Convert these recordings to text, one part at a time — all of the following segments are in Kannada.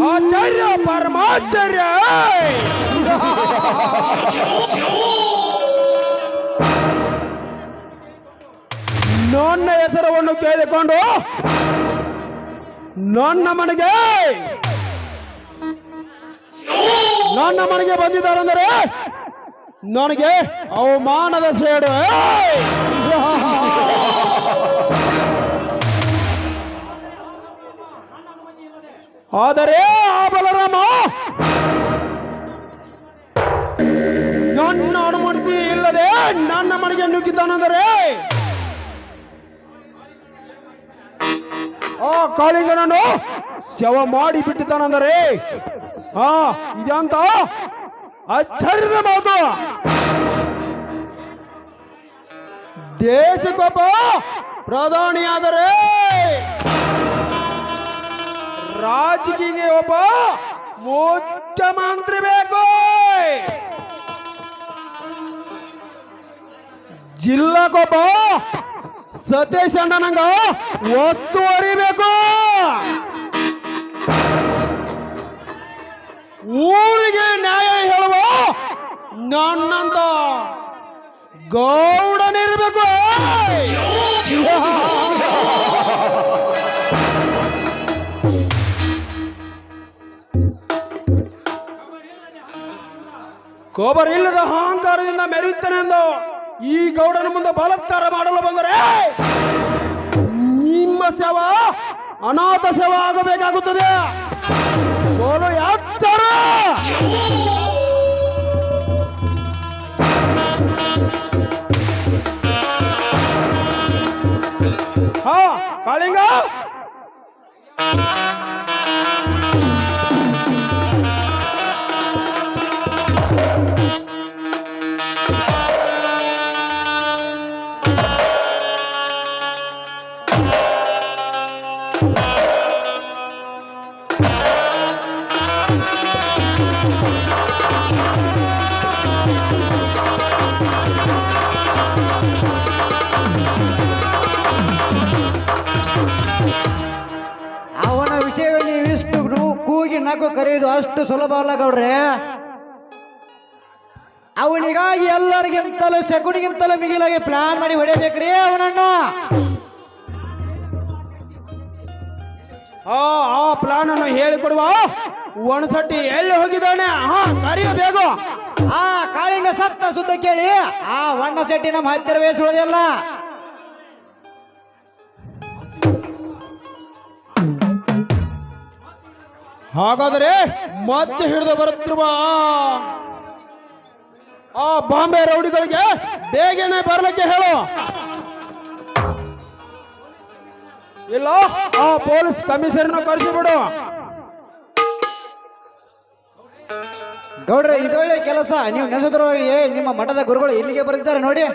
ಆಚಾರ್ಯ ಪರಮಾಚಾರ್ಯ ನನ್ನ ಹೆಸರನ್ನು ಕೇಳಿಕೊಂಡು ನನ್ನ ಮನೆಗೆ ಬಂದಿದ್ದಾರೆಂದರೆ ನನಗೆ ಅವಮಾನದ ಸೇಡು. ಆದರೆ ಆ ಬಲರಾಮ ನನ್ನ ಅನುಮತಿ ಇಲ್ಲದೆ ನನ್ನ ಮನೆಗೆ ನುಗ್ಗಿದ್ದಾನೆಂದರೆ ಆ ಕಾಳಿಂಗನನ್ನು ಶವ ಮಾಡಿ ಬಿಟ್ಟಿದ್ದಾನೆಂದರೆ ಇದಂತ ಆಶ್ಚರ್ಯದ ಮಾತು. ದೇಶಕ್ಕೊಬ್ಬ ಪ್ರಧಾನಿಯಾದರೆ ರಾಜಕೀಯ ಒಬ್ಬ ಮುಖ್ಯಮಂತ್ರಿ ಬೇಕು, ಜಿಲ್ಲಾಗೊಬ್ಬ ಸತೀಶ್ ಅಣ್ಣನಂಗ ಒತ್ತುವರಿ ಬೇಕು, ಊರಿಗೆ ನ್ಯಾಯ ಹೇಳುವ ನನ್ನಂತ ಗೌಡನಿರ್ಬೇಕು. ಕೋಬರ್ ಇಲ್ಲದ ಅಹಂಕಾರದಿಂದ ಮೆರೆಯುತ್ತಾನೆ ಎಂದು ಈ ಗೌಡನ ಮುಂದೆ ಬಲಾತ್ಕಾರ ಮಾಡಲು ಬಂದರೆ ನಿಮ್ಮ ಸೇವ ಅನಾಥ ಸೇವ ಆಗಬೇಕಾಗುತ್ತದೆ. ಸೋಲು ಯಾತ್ತರ ಕಾಳಿಂಗ ಅವನ ವಿಷಯವನ್ನು ಇಷ್ಟು ಕೂಗಿ ನಗು ಕರೆಯುವುದು ಅಷ್ಟು ಸುಲಭ ಅಲ್ಲ ಗೌಡ್ರೆ. ಅವನಿಗಾಗಿ ಎಲ್ಲರಿಗಿಂತಲೂ ಶಕುನಿಗಿಂತಲೂ ಮಿಗಿಲಾಗಿ ಪ್ಲಾನ್ ಮಾಡಿ ಹೊಡೆಯಬೇಕ್ರಿ ಅವನನ್ನು. ಆ ಪ್ಲಾನ್ ಅನ್ನು ಹೇಳಿಕೊಡುವ ಒಣಸಟ್ಟಿ ಎಲ್ಲಿ ಹೋಗಿದ್ದಾನೆ? ಕರೆಯ ಬೇಗ. ಆ ಕಾಳಿಂಗ ಸತ್ತ ಸುದ್ದ ಕೇಳಿ ಆ ವಣ್ಣ ಶೆಟ್ಟಿ ನಮ್ಮ ಹತ್ತಿರವೇ ಸುಳಿದಲ್ಲ. ಹಾಗಾದರೆ ಮಚ್ಚೆ ಹಿಡಿದು ಬರುತ್ತಿರುವ ಆ ಬಾಂಬೆ ರೌಡಿಗಳಿಗೆ ಬೇಗನೆ ಬರಲಿಕ್ಕೆ ಹೇಳು. ಇಲ್ಲ ಆ ಪೊಲೀಸ್ ಕಮಿಷನರ್ನ ಕರೆಸಿಬಿಡು. ಗೌಡ್ರೆ ಇದೊಳ್ಳೆ ಕೆಲಸ. ನೀವು ನೆನೆಸೋದ್ರೊಳಗೆ ನಿಮ್ಮ ಮಠದ ಗುರುಗಳು ಇಲ್ಲಿಗೆ ಬರೆದಿದ್ದಾರೆ ನೋಡಿ.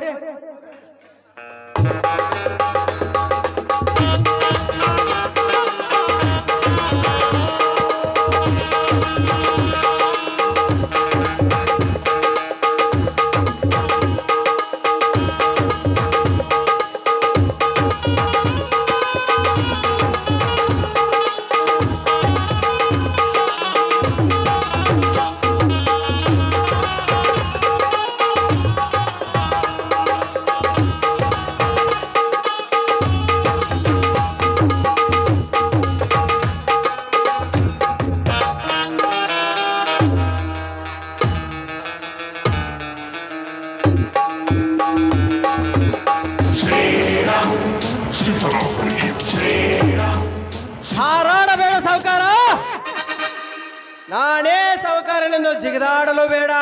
ನಾನೇ ಸಾಹುಕಾರನೆಂದು ಜಿಗಿದಾಡಲು ಬೇಡ.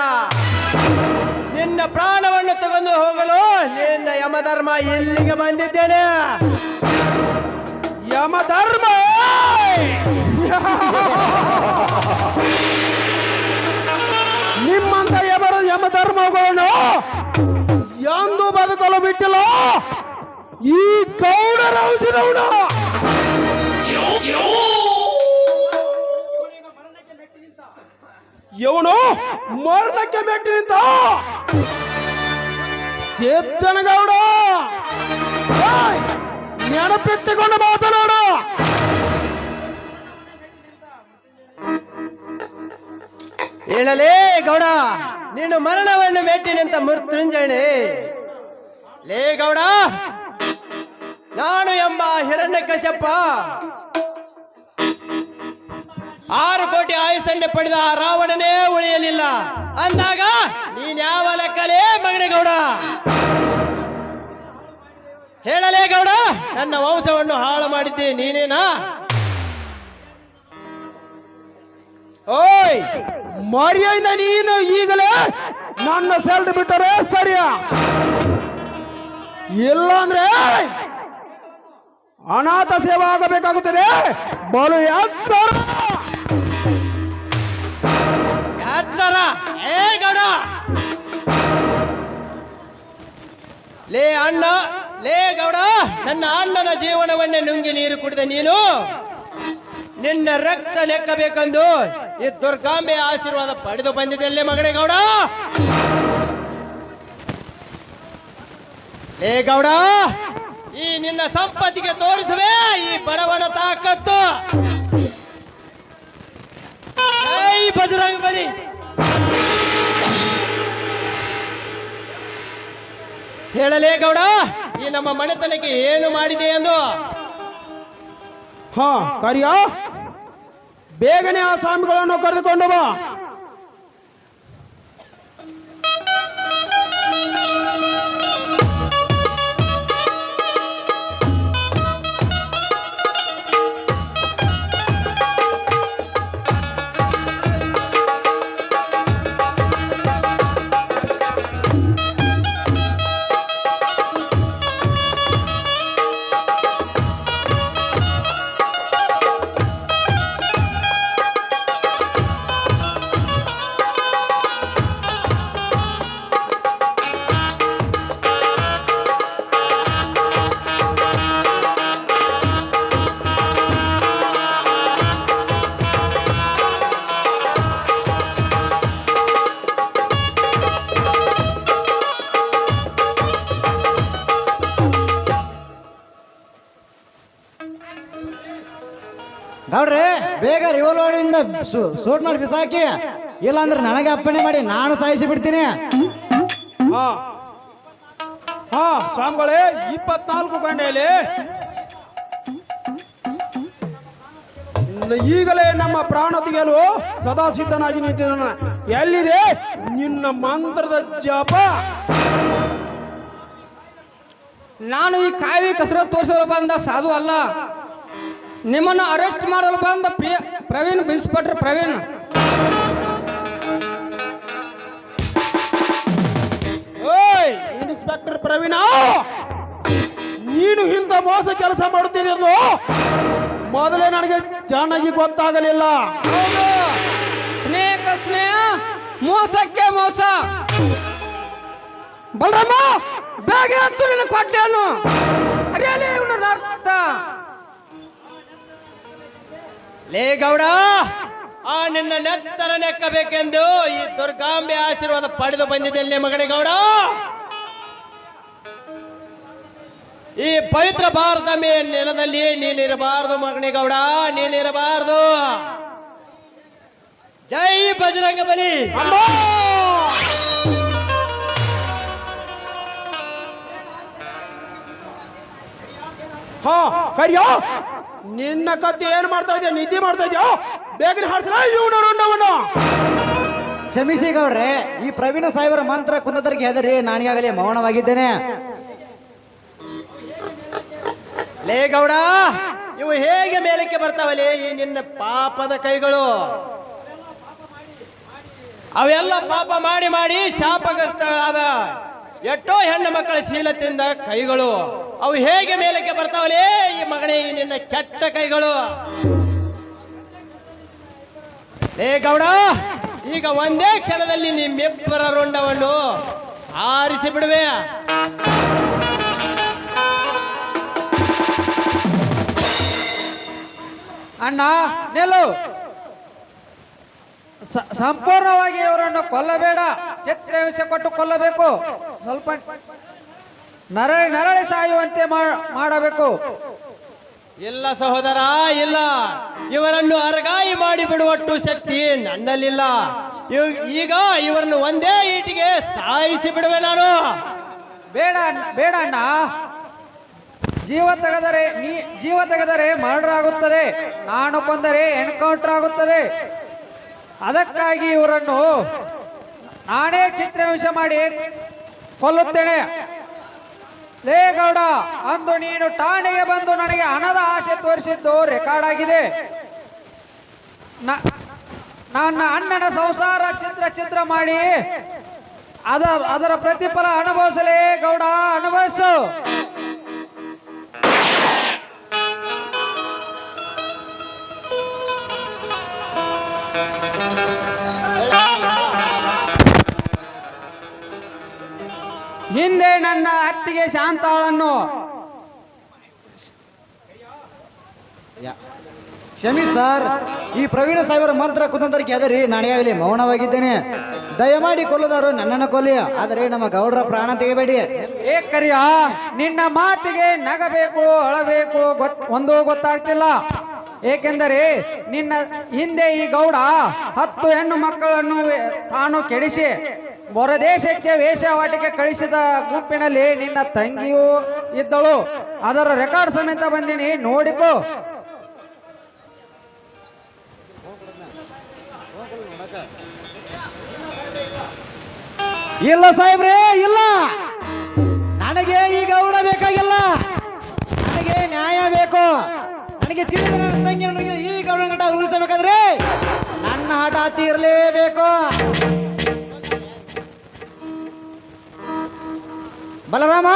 ನಿನ್ನ ಪ್ರಾಣವನ್ನು ತಗೊಂಡು ಹೋಗಲು ನಿನ್ನ ಯಮಧರ್ಮ ಇಲ್ಲಿಗೆ ಬಂದಿದ್ದೇನೆ. ಯಮಧರ್ಮ ನಿಮ್ಮಂತ ಯಮಧರ್ಮಗಳನ್ನು ಎಂದು ಬದುಕಲು ಬಿಟ್ಟಿಲ್ಲ ಈ ಗೌಡರ ಔಷಧವನು. ಇವನು ಮರಣಕ್ಕೆ ಮೆಟ್ಟಿ ನಿಂತ ಸಿದ್ದನಗೌಡ. ನೆನಪಿಟ್ಟುಕೊಂಡು ಮಾತನಾಡು. ಹೇಳಲೇ ಗೌಡ, ನೀನು ಮರಣವನ್ನು ಮೆಟ್ಟಿ ನಿಂತ ಮೃತ್ಯುಂಜಯನೇ. ಲೇ ಗೌಡ, ನಾನು ಎಂಬ ಹಿರಣ್ಯಕಶ್ಯಪ 6 ಕೋಟಿ ಆಯುಸ್ಸನ್ನೇ ಪಡೆದ ಆ ರಾವಣನೇ ಉಳಿಯಲಿಲ್ಲ ಅಂದಾಗ ನೀನ್ಯಾವ ಲೆಕ್ಕಲೇ ಮಗನೇ ಗೌಡ? ಹೇಳಲೇ ಗೌಡ, ನನ್ನ ವಂಶವನ್ನು ಹಾಳು ಮಾಡಿದ್ದೆ ನೀನೇನಾ? ಓಯ್, ಮರ್ಯಾದಿಂದ ನೀನು ಈಗಲೇ ನನ್ನ ಸೆಲ್ಡ್ ಬಿಟ್ಟರೆ ಸರಿಯಾ, ಇಲ್ಲಾಂದ್ರೆ ಅನಾಥ ಸೇವೆ ಆಗಬೇಕಾಗುತ್ತದೆ. ಬಲು ಎತ್ತರ ಏ ಗೌಡ, ಲೇ ಗೌಡ, ನನ್ನ ಅಣ್ಣನ ಜೀವನವನ್ನೇ ನುಂಗಿ ನೀರು ಕುಡಿದ ನೀನು ನಿನ್ನ ರಕ್ತ ನೆಕ್ಕಬೇಕೆಂದು ಈ ದುರ್ಗಾಂಬೆ ಆಶೀರ್ವಾದ ಪಡೆದು ಬಂದಿದ್ದಲ್ಲೇ ಮಗನೇ ಗೌಡ. ಲೇ ಗೌಡ, ಈ ನಿನ್ನ ಸಂಪತ್ತಿಗೆ ತೋರಿಸುವೆ ಈ ಬಡವನ ತಾಕತ್ತು. ಜೈ ಬಜರಂಗ ಬಲಿ. ಹೇಳಲೇ ಗೌಡ, ಈ ನಮ್ಮ ಮನೆತನಕ್ಕೆ ಏನು ಮಾಡಿದೆ ಎಂದು? ಹಾ ಕಾರ್ಯ, ಬೇಗನೆ ಆ ಸ್ವಾಮಿಗಳನ್ನು ಕರೆದುಕೊಂಡು ಬಾ. ಗೌಡ್ರೆ, ಬೇಗ ರಿವಲ್ವರ್ನಿಂದ ಶೂಟ್ ಮಾಡಿ ಬಿಸಾಕಿ, ಇಲ್ಲಾಂದ್ರೆ ನನಗೆ ಅಪ್ಪಣೆ ಮಾಡಿ ನಾನು ಸಾಯಿಸಿ ಬಿಡ್ತೀನಿ. ಹಾ ಹಾ ಸ್ವಾಮಿಗಳೇ, 24 ಗಂಟೆಯಲ್ಲಿ ಈಗಲೇ ನಮ್ಮ ಪ್ರಾಣ ತೆಗೆಯಲು ಸದಾ ಸಿದ್ಧನಾಗಿ ನಿಂತಿದ್ದಾನ. ಎಲ್ಲಿದೆ ನಿನ್ನ ಮಂತ್ರದ ಜಪ? ನಾನು ಈ ಕಾವಿ ಕಸರತ್ತು ತೋರಿಸಲು ಬಂದ ಸಾಧು ಅಲ್ಲ. ನಿಮ್ಮನ್ನು ಅರೆಸ್ಟ್ ಮಾಡಲು ಬಂದ ಪ್ರವೀಣ್, ಇನ್ಸ್ಪೆಕ್ಟರ್ ಪ್ರವೀಣ್. ಓಯ್ ಇನ್ಸ್ಪೆಕ್ಟರ್ ಪ್ರವೀಣ, ನೀನು ಇಂಥ ಮೋಸ ಕೆಲಸ ಮಾಡುತ್ತಿದೆ ಎಂದು ಮೊದಲೇ ನನಗೆ ಚೆನ್ನಾಗಿ ಗೊತ್ತಾಗಲಿಲ್ಲ. ಹೌದು, ಸ್ನೇಹಕ್ಕೆ ಸ್ನೇಹ, ಮೋಸಕ್ಕೆ ಮೋಸ. ಬಲರಾಮ, ಬೇಗ ಅಂತೂ ನಿನ್ನ ಕೊಟ್ಟೆಯನ್ನು ಹರಿಯಲಿ ಇವನ ಅರ್ಥ. ಲೇ ಗೌಡ, ಆ ನಿನ್ನ ನೆತ್ತರ ನೆಕ್ಕಬೇಕೆಂದು ಈ ದುರ್ಗಾಂಬೆ ಆಶೀರ್ವಾದ ಪಡೆದು ಬಂದಿದ್ದಲ್ಲೇ ಮಗನೇ ಗೌಡ. ಈ ಪವಿತ್ರ ಭಾರತ ನೆಲದಲ್ಲಿ ನೀನಿರಬಾರದು ಮಗನೇ ಗೌಡ, ನೀನಿರಬಾರದು. ಜೈ ಬಜರಂಗ ಬಲಿ. ಹಾ ಕರಿಯೋ, ನಿನ್ನ ಕತ್ತಿ ಏನ್ ಮಾಡ್ತಾ ಇದೆಯಾ? ನಿದ್ದೆ ಮಾಡ್ತಾ ಇದೆಯಾ? ಬೇಗನೆ ಹಾಡ್ತಿಲ್ಲ ಇವನ ರುಂಡವನ್ನು. ಕ್ಷಮಿಸಿ ಗೌಡ್ರೆ, ಈ ಪ್ರವೀಣ ಸಾಹೇಬರ ಮಂತ್ರ ಕುಂದದರಿಗೆ ಹೆದರಿ ನಾನೀಗಾಗಲೇ ಮೌನವಾಗಿದ್ದೇನೆ. ಲೇ ಗೌಡ, ಇವು ಹೇಗೆ ಮೇಲಕ್ಕೆ ಬರ್ತಾವಲೇ ಈ ನಿನ್ನ ಪಾಪದ ಕೈಗಳು? ಅವೆಲ್ಲ ಪಾಪ ಮಾಡಿ ಮಾಡಿ ಶಾಪಗ್ರಸ್ತಳಾದ ಎಷ್ಟೋ ಹೆಣ್ಣು ಮಕ್ಕಳ ಶೀಲತೆಯಿಂದ ಕೈಗಳು ಅವು ಹೇಗೆ ಮೇಲಕ್ಕೆ ಬರ್ತಾವಲೇ ಈ ಮಗನೇ ಈ ನಿನ್ನ ಕೆಟ್ಟ ಕೈಗಳು. ಏ ಗೌಡ, ಈಗ ಒಂದೇ ಕ್ಷಣದಲ್ಲಿ ನಿಮ್ಮಿಬ್ಬರ ರುಂಡವನ್ನು ಆರಿಸಿ ಬಿಡುವೆ. ಅಣ್ಣ ನಿಲ್ಲು. ಸಂಪೂರ್ಣವಾಗಿ ಇವರನ್ನು ಕೊಲ್ಲಬೇಡ, ಚಿತ್ರಹಿಂಸೆ ಕೊಟ್ಟು ಕೊಲ್ಲಬೇಕು. ಸ್ವಲ್ಪ ನರಳಿ ಸಾಯುವಂತೆ ಮಾಡಬೇಕು. ಇಲ್ಲ ಸಹೋದರ, ಇಲ್ಲ. ಇವರನ್ನು ಅರಗಾಯಿ ಮಾಡಿ ಬಿಡುವಟ್ಟು ಶಕ್ತಿ ನನ್ನಲ್ಲಿಲ್ಲ. ಈಗ ಇವರನ್ನು ಒಂದೇ ಈಟಿಗೆ ಸಾಯಿಸಿ ಬಿಡುವೆ ನಾನು. ಬೇಡ ಅಣ್ಣ, ಜೀವ ತೆಗೆದರೆ ಮರ್ಡರ್ ಆಗುತ್ತದೆ, ನಾನು ಕೊಂದರೆ ಎನ್ಕೌಂಟರ್ ಆಗುತ್ತದೆ. ಅದಕ್ಕಾಗಿ ಇವರನ್ನು ನಾನೇ ಚಿತ್ರಹಿಂಸೆ ಮಾಡಿ ಕೊಲ್ಲುತ್ತೇನೆ. ಲೇ ಗೌಡ, ಅಂದು ನೀನು ಠಾಣೆಗೆ ಬಂದು ನನಗೆ ಹಣದ ಆಸೆ ತೋರಿಸಿದ್ದು ರೆಕಾರ್ಡ್ ಆಗಿದೆ. ನನ್ನ ಅಣ್ಣನ ಸಂಸಾರ ಚಿತ್ರ ಮಾಡಿ ಅದರ ಪ್ರತಿಫಲ ಅನುಭವಿಸಲೇ ಗೌಡ, ಅನುಭವಿಸು. ಹಿಂದೆ ನನ್ನ ಅತ್ತಿಗೆ ಶಾಂತಾಳನ್ನು ಕ್ಷಮಿ ಸರ್, ಈ ಪ್ರವೀಣ ಸಾಹೇಬರ ಮಂತ್ರ ಕುತಂತ್ರಕ್ಕೆ ಅದರಿ ನಾನೆಯಾಗಲಿ ಮೌನವಾಗಿದ್ದೇನೆ. ದಯಮಾಡಿ ಕೊಲ್ಲುದಾರು ನನ್ನನ್ನು ಕೊಲ್ಲಿ, ಆದರೆ ನಮ್ಮ ಗೌಡರ ಪ್ರಾಣ ತೆಗೆಬೇಡಿ. ಏ ಕರಿಯ, ನಿನ್ನ ಮಾತಿಗೆ ನಗಬೇಕು ಅಳಬೇಕು ಒಂದೂ ಗೊತ್ತಾಗ್ತಿಲ್ಲ. ಏಕೆಂದರೆ ನಿನ್ನ ಹಿಂದೆ ಈ ಗೌಡ 10 ಹೆಣ್ಣು ಮಕ್ಕಳನ್ನು ತಾನು ಕೆಡಿಸಿ ಹೊರದೇಶಕ್ಕೆ ವೇಶ್ಯಾವಾಟಿಕೆ ಕಳಿಸಿದ ಗುಂಪಿನಲ್ಲಿ ನಿನ್ನ ತಂಗಿಯೂ ಇದ್ದಳು. ಅದರ ರೆಕಾರ್ಡ್ ಸಮೇತ ಬಂದಿನಿ, ನೋಡಿಕೋ. ಇಲ್ಲ ಸಾಹೇಬ್ರೇ, ಇಲ್ಲ. ನನಗೆ ಈ ಗೌಡ ಬೇಕಾಗಿಲ್ಲ, ನನಗೆ ನ್ಯಾಯ ಬೇಕು. ನನಗೆ ತಿಳಿದ ನನ್ನ ತಂಗಿಯನ್ನು ಈ ಗೌಡ ನಟ ಉಳಿಸಬೇಕಾದ್ರೆ ನನ್ನ ಹಠ ತೀರಲೇಬೇಕು. ಬಲರಾಮ,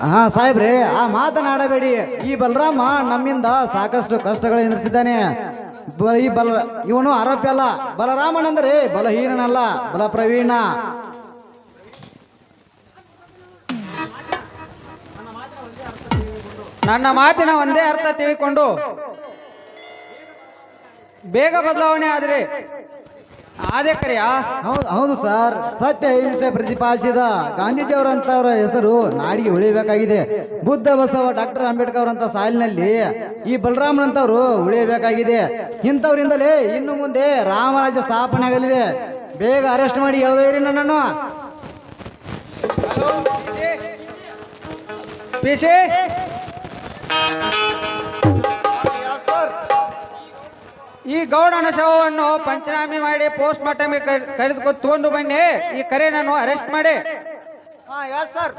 ಹಾ ಸಾಹೇಬ್ರೆ, ಆ ಮಾತನಾಡಬೇಡಿ. ಈ ಬಲರಾಮ ನಮ್ಮಿಂದ ಸಾಕಷ್ಟು ಕಷ್ಟಗಳು ಎದುರಿಸಿದ್ದಾನೆ. ಇವನು ಆರೋಪಿ ಅಲ್ಲ. ಬಲರಾಮನೆಂದರೆ ಬಲಹೀನನಲ್ಲ, ಬಲ ಪ್ರವೀಣ. ನನ್ನ ಮಾತಿನ ಒಂದೇ ಅರ್ಥ ತಿಳ್ಕೊಂಡು ಬೇಗ ಬದಲಾವಣೆ ಆದೇ ಕರಿಯ. ಹೌದು ಸರ್, ಸತ್ಯ ಅಹಿಂಸೆ ಪ್ರತಿಪಾದಿಸಿದ ಗಾಂಧೀಜಿಯವರಂತವರ ಹೆಸರು ನಾಡಿಗೆ ಉಳಿಯಬೇಕಾಗಿದೆ. ಬುದ್ಧ, ಬಸವ, ಡಾಕ್ಟರ್ ಅಂಬೇಡ್ಕರ್ ಅವರಂತ ಸಾಲಿನಲ್ಲಿ ಈ ಬಲರಾಮನಂತವರು ಉಳಿಯಬೇಕಾಗಿದೆ. ಇಂಥವರಿಂದಲೇ ಇನ್ನು ಮುಂದೆ ರಾಮರಾಜ್ಯ ಸ್ಥಾಪನೆ ಆಗಲಿದೆ. ಬೇಗ ಅರೆಸ್ಟ್ ಮಾಡಿ ಎಳೆದೊಯ್ಯಿರಿ ನನ್ನನ್ನು. ಪಿಸಿ, ಈ ಗೌಡನ ಶವವನ್ನು ಪಂಚನಾಮೆ ಮಾಡಿ ಪೋಸ್ಟ್ ಮಾರ್ಟಮ್ ತಗೊಂಡು ಬನ್ನಿ. ಈ ಕರೆಯನ್ನು ಅರೆಸ್ಟ್ ಮಾಡಿ. ಸರ್.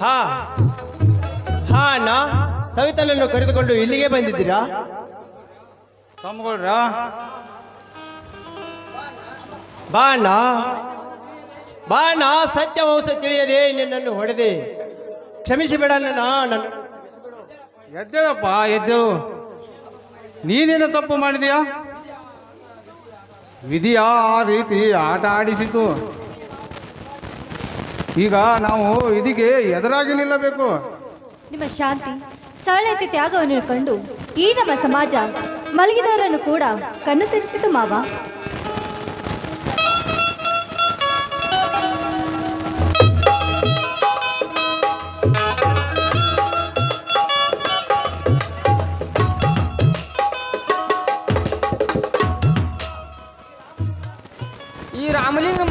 ಹಾ ಅಣ್ಣ, ಸವಿತನನ್ನು ಕರೆದುಕೊಂಡು ಇಲ್ಲಿಗೆ ಬಂದಿದ್ದೀರಾ? ಬಾ ಅಣ್ಣ, ಸತ್ಯವಂಶ ತಿಳಿಯದೆ ನಿನ್ನನ್ನು ಹೊಡೆದೆ. ಕ್ಷಮಿಸಿಬೇಡ ನನ್ನ. ಎದ್ದೇಳಪ್ಪ, ಎದ್ದೇಳು. ನೀನೇನು ತಪ್ಪು ಮಾಡಿದೀಯಾ? ವಿಧಿಯ ಆ ರೀತಿ ಆಟ ಆಡಿಸಿತು. ಈಗ ನಾವು ಇದಕ್ಕೆ ಎದುರಾಗಿ ನಿಲ್ಲಬೇಕು. ನಿಮ್ಮ ಶಾಂತಿ ಸರಳತೆ ತ್ಯಾಗವನ್ನು ಕಂಡು ಈ ನಮ್ಮ ಸಮಾಜ ಮಲಗಿದವರನ್ನು ಕೂಡ ಕಣ್ಣು ತೆರೆಸಿತು ಮಾವ.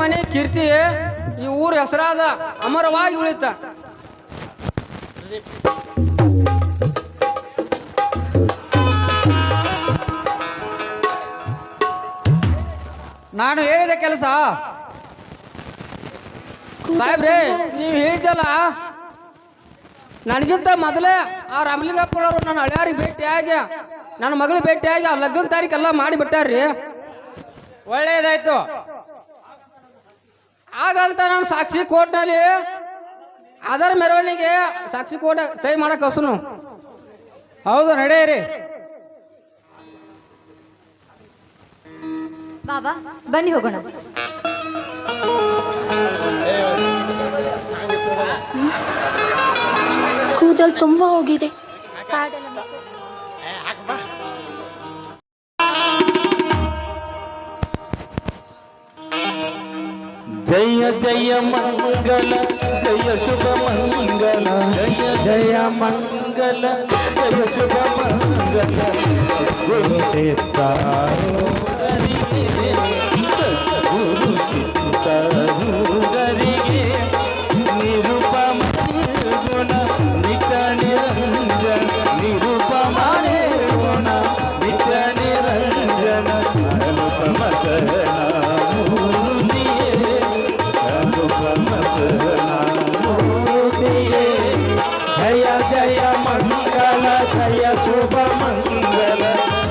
ಮನೆ ಕೀರ್ತಿ ಈ ಊರ ಹೆಸರಾದ ಅಮರವಾಗಿ ಉಳಿತ. ನಾನು ಹೇಳಿದ ಕೆಲಸ ಸಾಹೇಬ್ರೆ, ನೀವು ಹೇಳಿದ್ದಲ್ಲ, ನನಗಿಂತ ಮೊದಲೇ ಆ ರಾಮಲಿಂಗಪ್ಪನವರು ನನ್ನ ಹಳೆಯಾರಿಗೆ ಭೇಟಿಯಾಗಿ ನನ್ನ ಮಗಳಿಗೆ ಭೇಟಿಯಾಗಿ ಆ ಲಗ್ನ ತಾರೀಕೆಲ್ಲ ಮಾಡಿಬಿಟ್ಟಾರ್ರಿ. ಒಳ್ಳೇದಾಯ್ತು. ಹಾಗಂತ ನಾನು ಸಾಕ್ಷಿ ಕೋರ್ಟ್ನಲ್ಲಿ ಅದರ ಮೆರವಣಿಗೆ ಸಾಕ್ಷಿ ಕೋರ್ಟ್ ಸಹಿ ಮಾಡಕ್ ಕಳ್ಸುನು. ಹೌದು, ನಡೆಯಿರಿ. ಬಾಬಾ ಬನ್ನಿ ಹೋಗೋಣ. ಕೂದಲು ತುಂಬಾ ಹೋಗಿದೆ. ಜಯ ಜಯ ಮಂಗಲ ಜಯ ಶುಭ ಮಂಗಲ ಜಯ ಜಯ ಮಂಗಲ ಜಯ ಶುಭ ಮಂಗಲ ಗುರು ಸಿದ್ಧಾರೂಢರಿಗೆ ಗುರು ಸಿದ್ಧಾರೂಢರಿಗೆ ನಿರುಪಮ ನಿರ್ಗುಣ ನಿತ್ಯ ನಿರಂಜನ ನಿರುಪಮ ನಿರ್ಗುಣ ನಿತ್ಯ ನಿರಂಜನ ಅನುಪಮ ಶರಣ ಜಯ ಜಯ ಮಂಗಲ ಜಯ ಶುಭ ಮಂಗಲ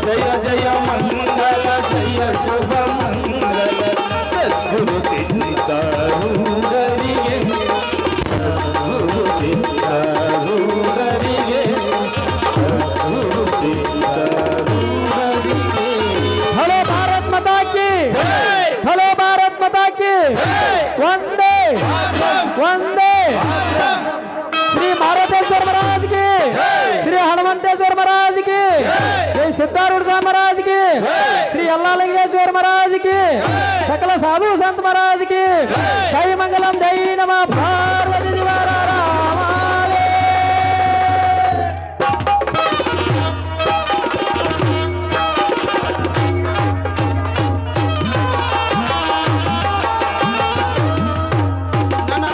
ಜಯ ಜಯ ಮಂಗಲ ಜಯ ಶುಭ ಮಂಗಲ ಸದ್ಗುರು ಸಿದ್ಧಾರೂಢರಿಗೆ ಸದ್ಗುರು ಸಿದ್ಧಾರೂಢರಿಗೆ ಸದ್ಗುರು ಸಿದ್ಧಾರೂಢರಿಗೆ. ಹಲೋ ಭಾರತ್ ಮಾತಾ ಕಿ, ಹಲೋ ಭಾರತ್ ಮಾತಾ ಕಿ. ವಂದೇ ವಂದೇ. ಶ್ರೀ ಮಾರುತೇಶ್ವರ महाराज की, श्री हनुमंतेश्वर महाराज की, श्री सिद्धारूढ़ स्वामी महाराज की, श्री अल्लालिंगेश्वर महाराज की, सकल साधु संत महाराज की. जय मंगलम, जय नमः पार्वती शिवाय।